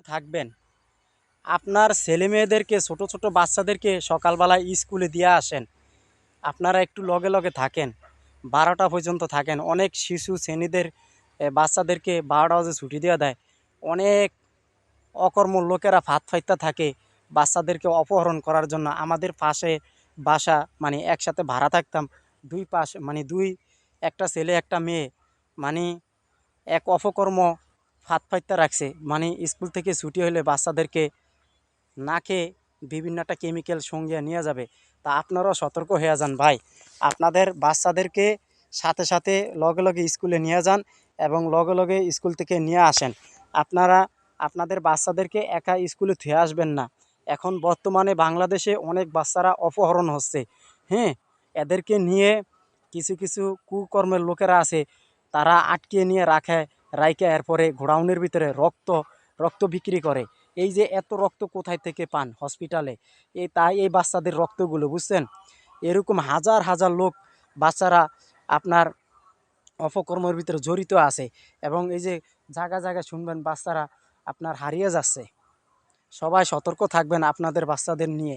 থাকবেন। আপনার ছেলেমেয়েদেরকে ছোট ছোট বাচ্চাদেরকে সকালবেলায় স্কুলে দিয়ে আসেন। আপনারা একটু লগে লগে থাকেন, 12টা পর্যন্ত থাকেন। অনেক শিশু শ্রেণীদের বাচ্চাদেরকে 12টা বাজে ছুটি দেওয়া দেয়। অনেক অকর্ম লোকেরা ফাঁদ ফাইত্তা থাকে বাচ্চাদেরকে অপহরণ করার জন্য। আমাদের পাশে বাসা, মানে একসাথে ভাড়া থাকতাম, দুই পাশ মানে দুই, একটা ছেলে একটা মেয়ে, মানে এক অপকর্ম ফাঁদ ফাইত্তা রাখছে। মানে স্কুল থেকে ছুটি হলে বাচ্চাদেরকে না খেয়ে বিভিন্ন একটা কেমিক্যাল সঙ্গে নিয়ে যাবে। তা আপনারাও সতর্ক হয়ে যান ভাই। আপনাদের বাচ্চাদেরকে সাথে সাথে লগে লগে স্কুলে নিয়ে যান এবং লগে লগে স্কুল থেকে নিয়ে আসেন। আপনারা আপনাদের বাচ্চাদেরকে একা স্কুলে থুয়ে আসবেন না। এখন বর্তমানে বাংলাদেশে অনেক বাচ্চারা অপহরণ হচ্ছে। হ্যাঁ, এদেরকে নিয়ে কিছু কিছু কুকর্মের লোকেরা আছে, তারা আটকিয়ে নিয়ে রাইখে এরপরে গোডাউনের ভিতরে রক্ত রক্ত বিক্রি করে। এই যে এত রক্ত কোথায় থেকে পান হসপিটালে, তাই এই বাচ্চাদের রক্তগুলো, বুঝছেন? এরকম হাজার হাজার লোক, বাচ্চারা আপনার অপকর্মের ভিতরে জড়িত আছে। এবং এই যে জায়গা জায়গায় শুনবেন বাচ্চারা আপনার হারিয়ে যাচ্ছে। সবাই সতর্ক থাকবেন আপনাদের বাচ্চাদের নিয়ে।